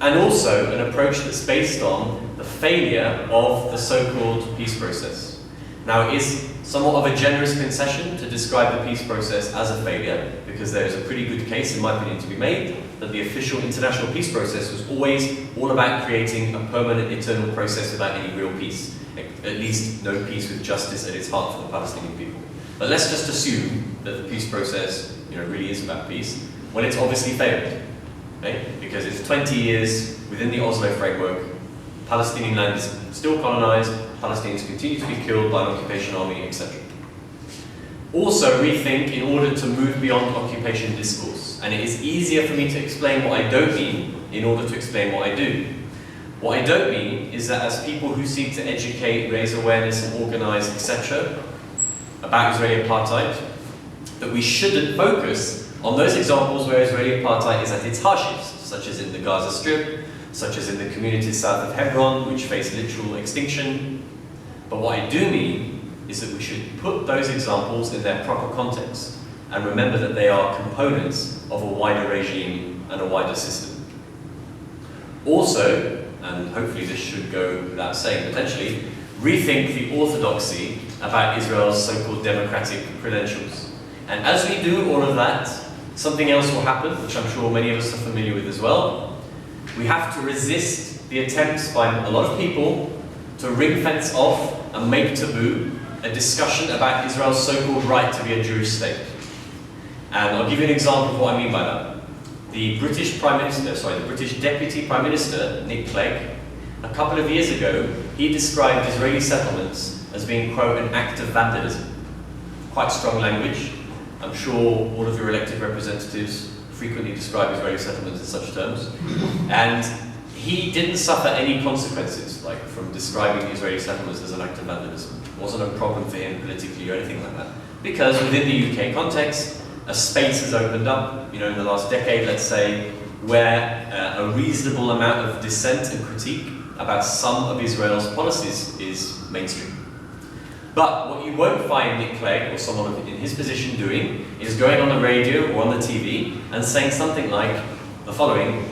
And also an approach that's based on the failure of the so-called peace process. Now, it is somewhat of a generous concession to describe the peace process as a failure, because there is a pretty good case, in my opinion, to be made, that the official international peace process was always all about creating a permanent eternal process without any real peace. At least no peace with justice at its heart for the Palestinian people. But let's just assume that the peace process really is about peace. Well, it's obviously failed, okay? Because it's 20 years within the Oslo framework, Palestinian land is still colonized, Palestinians continue to be killed by an occupation army, etc. Also rethink in order to move beyond occupation discourse. And it is easier for me to explain what I don't mean in order to explain what I do. What I don't mean is that as people who seek to educate, raise awareness and organize, etc. about Israeli apartheid, that we shouldn't focus on those examples where Israeli apartheid is at its harshest, such as in the Gaza Strip, such as in the communities south of Hebron, which face literal extinction. But what I do mean is that we should put those examples in their proper context and remember that they are components of a wider regime and a wider system. Also, and hopefully this should go without saying potentially, rethink the orthodoxy about Israel's so-called democratic credentials. And as we do all of that, something else will happen, which I'm sure many of us are familiar with as well. We have to resist the attempts by a lot of people to ring-fence off and make taboo a discussion about Israel's so-called right to be a Jewish state. And I'll give you an example of what I mean by that. The British Deputy Prime Minister, Nick Clegg, a couple of years ago, he described Israeli settlements as being, quote, an act of vandalism. Quite strong language. I'm sure all of your elected representatives frequently describe Israeli settlements in such terms. And he didn't suffer any consequences, like from describing the Israeli settlements as an act of vandalism. It wasn't a problem for him politically or anything like that. Because within the UK context, a space has opened up, in the last decade, let's say, where a reasonable amount of dissent and critique about some of Israel's policies is mainstream. But what you won't find Nick Clegg or someone in his position doing is going on the radio or on the TV and saying something like the following,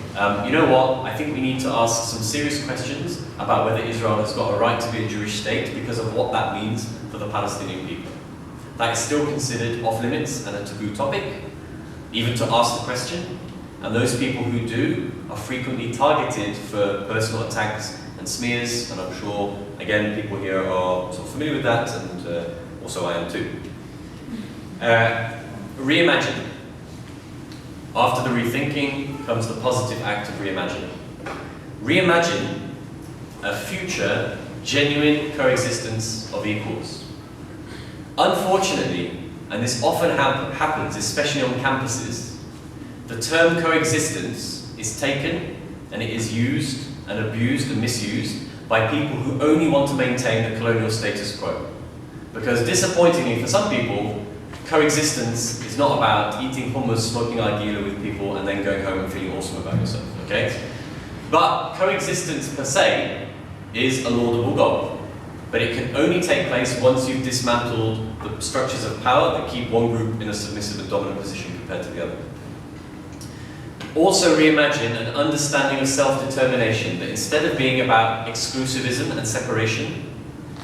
you know what, I think we need to ask some serious questions about whether Israel has got a right to be a Jewish state because of what that means for the Palestinian people. That is still considered off limits and a taboo topic, even to ask the question. And those people who do are frequently targeted for personal attacks and smears, and I'm sure, again, people here are sort of familiar with that, and also I am too. Reimagine. After the rethinking comes the positive act of reimagining. Reimagine a future, genuine coexistence of equals. Unfortunately, and this often happens, especially on campuses, the term coexistence is taken and it is used and abused and misused by people who only want to maintain the colonial status quo. Because disappointingly for some people, coexistence is not about eating hummus, smoking arguila with people and then going home and feeling awesome about yourself, okay? But coexistence per se is a laudable goal. But it can only take place once you've dismantled the structures of power that keep one group in a submissive and dominant position compared to the other. Also reimagine an understanding of self-determination that instead of being about exclusivism and separation,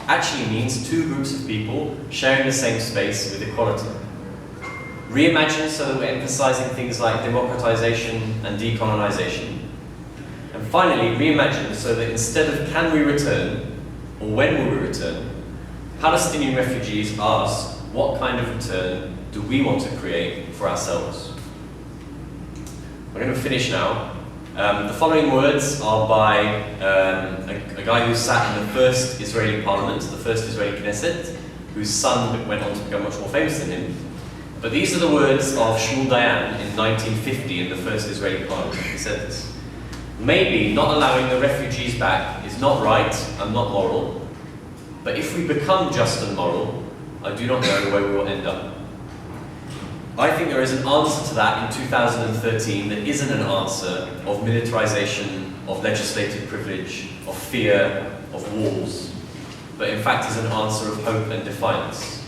actually means two groups of people sharing the same space with equality. Reimagine so that we're emphasizing things like democratization and decolonization. And finally, reimagine so that instead of can we return, or when will we return, Palestinian refugees ask, what kind of return do we want to create for ourselves? We're going to finish now. The following words are by a guy who sat in the first Israeli parliament, the first Israeli Knesset, whose son went on to become much more famous than him. But these are the words of Shmuel Dayan in 1950 in the first Israeli parliament. He said this: maybe not allowing the refugees back is not right and not moral, but if we become just and moral, I do not know where we will end up. I think there is an answer to that in 2013 that isn't an answer of militarization, of legislative privilege, of fear, of walls, but in fact is an answer of hope and defiance.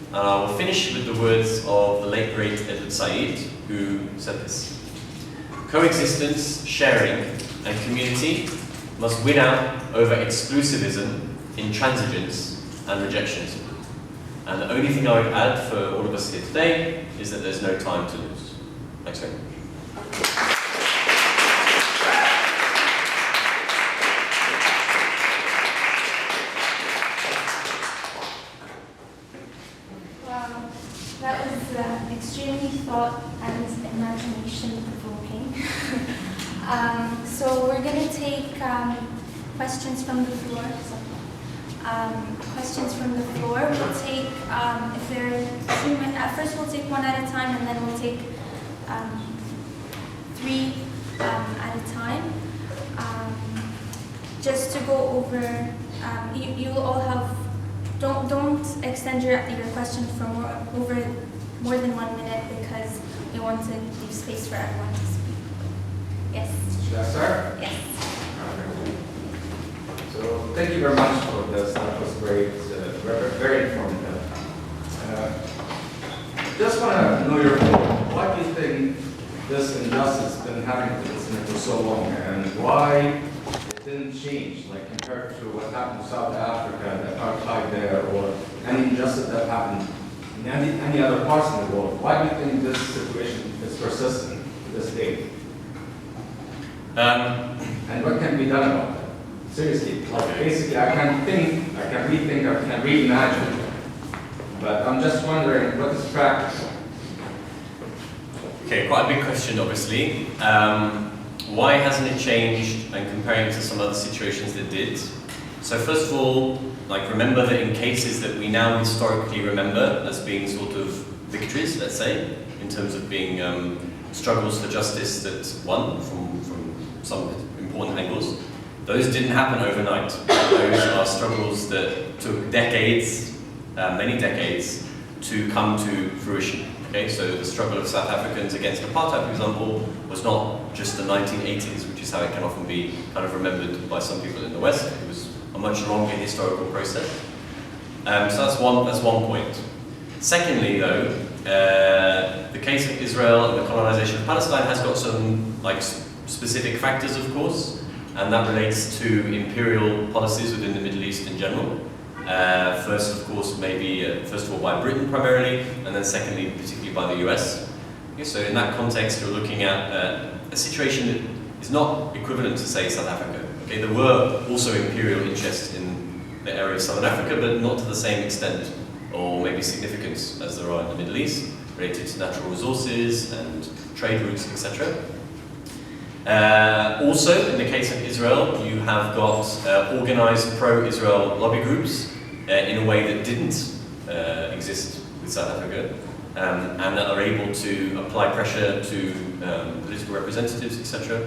And I will finish with the words of the late great Edward Said, who said this: coexistence, sharing, and community must win out over exclusivism, intransigence, and rejectionism. And the only thing I would add for all of us here today is that there's no time to lose. Thanks very much. take questions from the floor. Questions from the floor. We'll take, if there are 2 minutes, at first we'll take one at a time, and then we'll take 3 at a time. Just to go over, you all have, don't extend your questions for over more than 1 minute, because we want to leave space for everyone to speak. Yes? Should I start? Yes. So thank you very much for this. That was great, very informative. Just want to know your opinion. Why do you think this injustice has been happening to Palestinians for so long, and why it didn't change, like compared to what happened to South Africa, the apartheid there, or any injustice that happened in any other parts of the world? Why do you think this situation is persistent to this day? And what can be done about it? Seriously, like basically I can rethink, I can reimagine, but I'm just wondering what is practical? Okay, quite a big question, obviously. Why hasn't it changed, and comparing it to some other situations that did? So first of all, like, remember that in cases that we now historically remember as being sort of victories, let's say, in terms of being struggles for justice that won from some important angles, those didn't happen overnight. Those are struggles that took decades, many decades, to come to fruition. Okay, so the struggle of South Africans against apartheid, for example, was not just the 1980s, which is how it can often be kind of remembered by some people in the West. It was a much longer historical process. So that's one point. Secondly, though, the case of Israel and the colonization of Palestine has got some specific factors, of course, and that relates to imperial policies within the Middle East in general. First, of course, first of all by Britain primarily, and then secondly, particularly by the US. Okay, so in that context, you're looking at a situation that is not equivalent to, say, South Africa. Okay, there were also imperial interests in the area of Southern Africa, but not to the same extent or maybe significance as there are in the Middle East, related to natural resources and trade routes, etc. Also, in the case of Israel, you have got organized pro-Israel lobby groups in a way that didn't exist with South Africa, and that are able to apply pressure to political representatives, etc.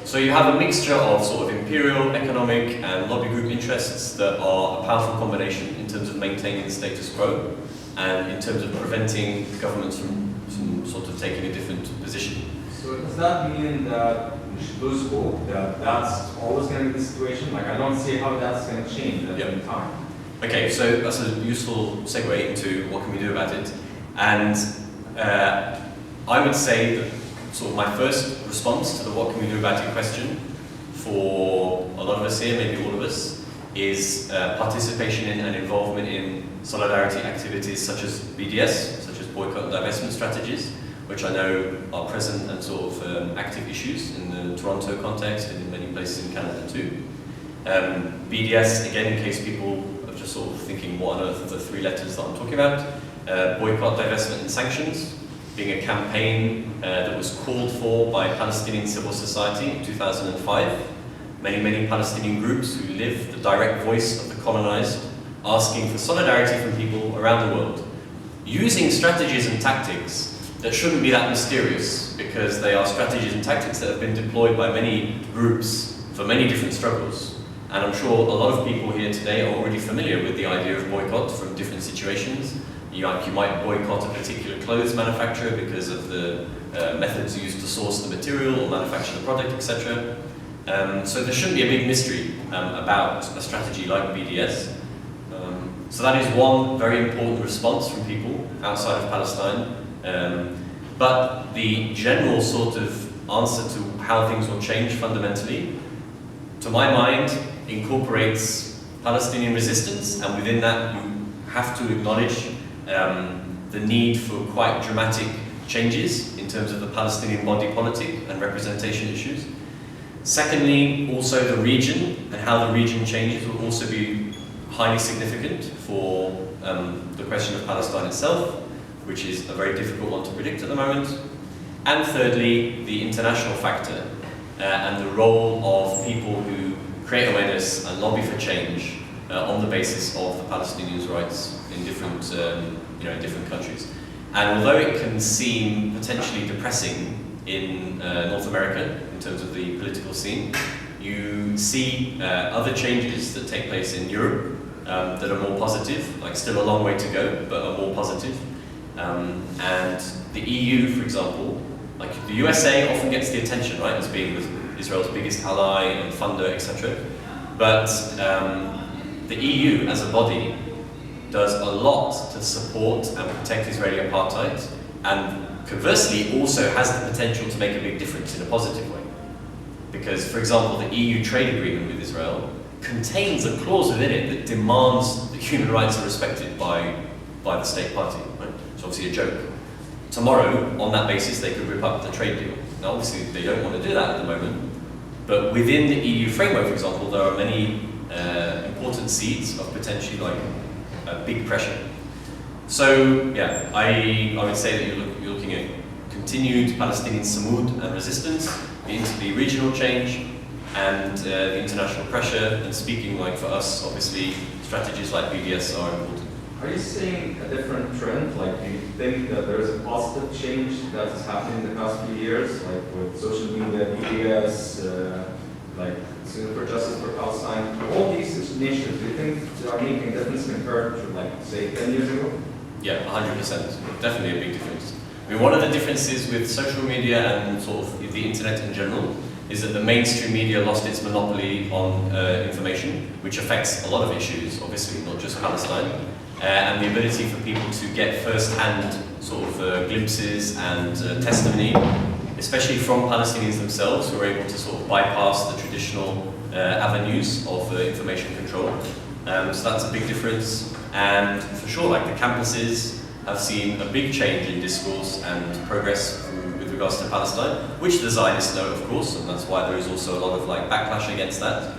So you have a mixture of sort of imperial, economic, and lobby group interests that are a powerful combination in terms of maintaining the status quo and in terms of preventing governments from sort of taking a different position. So does that mean that we should lose hope that that's always going to be the situation? Like, I don't see how that's going to change at any time. Okay, so that's a useful segue into what can we do about it. And I would say that sort of my first response to the what can we do about it question for a lot of us here, maybe all of us, is participation in and involvement in solidarity activities such as BDS, such as boycott and divestment strategies, which I know are present and sort of active issues in the Toronto context and in many places in Canada too. BDS, again, in case people are just sort of thinking what on earth are the 3 letters that I'm talking about, boycott, divestment and sanctions, being a campaign that was called for by Palestinian civil society in 2005. Many Palestinian groups who live the direct voice of the colonized, asking for solidarity from people around the world, using strategies and tactics that shouldn't be that mysterious, because they are strategies and tactics that have been deployed by many groups for many different struggles. And I'm sure a lot of people here today are already familiar with the idea of boycott from different situations. You might boycott a particular clothes manufacturer because of the methods used to source the material or manufacture the product, etc. So there shouldn't be a big mystery about a strategy like BDS. So that is one very important response from people outside of Palestine. But the general sort of answer to how things will change fundamentally, to my mind, incorporates Palestinian resistance, and within that you have to acknowledge the need for quite dramatic changes in terms of the Palestinian body politic and representation issues. Secondly, also the region and how the region changes will also be highly significant for the question of Palestine itself, which is a very difficult one to predict at the moment. And thirdly, the international factor. and the role of people who create awareness and lobby for change on the basis of the Palestinians' rights in different, in different countries. And although it can seem potentially depressing in North America in terms of the political scene, you see other changes that take place in Europe that are more positive, like still a long way to go, but are more positive. And the EU, for example, like the USA often gets the attention, right, as being Israel's biggest ally and funder, etc. But the EU as a body does a lot to support and protect Israeli apartheid, and conversely also has the potential to make a big difference in a positive way. Because, for example, the EU trade agreement with Israel contains a clause within it that demands that human rights are respected by the state party. Right? It's obviously a joke. Tomorrow, on that basis, they could rip up the trade deal. Now, obviously, they don't want to do that at the moment, but within the EU framework, for example, there are many important seeds of potentially like big pressure. So, yeah, I would say that you're looking at continued Palestinian samud and resistance, the regional change, and the international pressure, and speaking like for us, obviously, strategies like BDS are important. Are you seeing a different trend? Like, do you think that there is a positive change that is happening in the past few years, like with social media, BDS, like Center for Justice for Palestine? All these initiatives, do you think they are making a difference compared to, like, say, 10 years ago? Yeah, 100%. Definitely a big difference. I mean, one of the differences with social media and sort of the internet in general is that the mainstream media lost its monopoly on information, which affects a lot of issues, obviously, not just Palestine, and the ability for people to get first-hand sort of glimpses and testimony, especially from Palestinians themselves, who are able to sort of bypass the traditional avenues of information control. So that's a big difference. And for sure, like the campuses have seen a big change in discourse and progress with regards to Palestine, which the Zionists know, of course, and that's why there is also a lot of like backlash against that.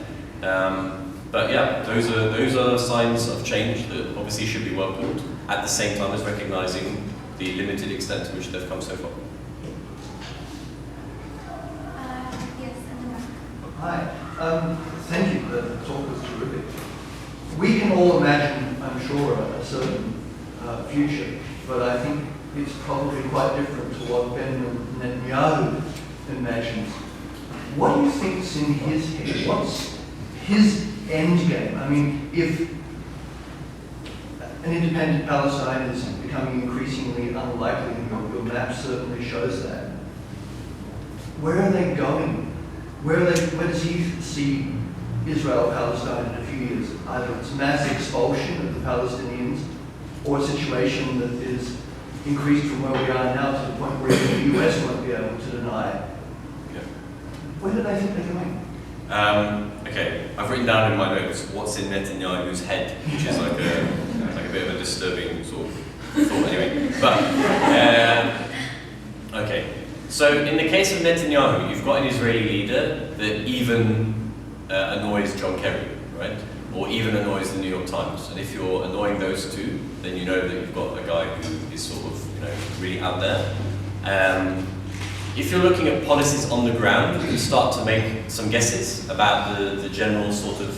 But yeah, those are signs of change that obviously should be welcomed, at the same time as recognizing the limited extent to which they've come so far. Yes, and the back. Hi, thank you. The talk was terrific. We can all imagine, I'm sure, a certain future, but I think it's probably quite different to what Benjamin Netanyahu imagines. What do you think's in his head? What's his end game? I mean, if an independent Palestine is becoming increasingly unlikely, and your map certainly shows that, where are they going? Where does he see Israel, Palestine in a few years? Either it's mass expulsion of the Palestinians, or a situation that is increased from where we are now to the point where even the US won't be able to deny it. Yeah. Where do they think they're going? Okay, I've written down in my notes what's in Netanyahu's head, which is like a bit of a disturbing sort of thought anyway. But okay, so in the case of Netanyahu, you've got an Israeli leader that even annoys John Kerry, right? Or even annoys the New York Times. And if you're annoying those two, then you know that you've got a guy who is sort of, really out there. If you're looking at policies on the ground, you can start to make some guesses about the general sort of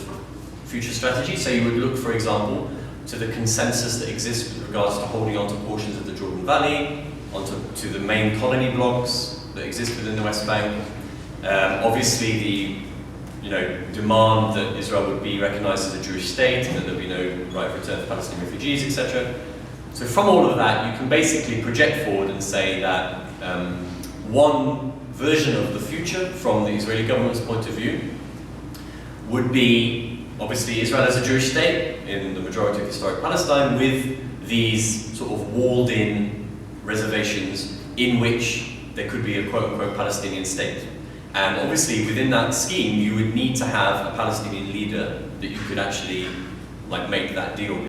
future strategy. So you would look, for example, to the consensus that exists with regards to holding on to portions of the Jordan Valley, to the main colony blocks that exist within the West Bank. Obviously, the demand that Israel would be recognized as a Jewish state and that there would be no right of return for Palestinian refugees, etc. So from all of that, you can basically project forward and say that one version of the future from the Israeli government's point of view would be, obviously, Israel as a Jewish state in the majority of historic Palestine with these sort of walled-in reservations in which there could be a quote-unquote Palestinian state. And obviously, within that scheme, you would need to have a Palestinian leader that you could actually make that deal with.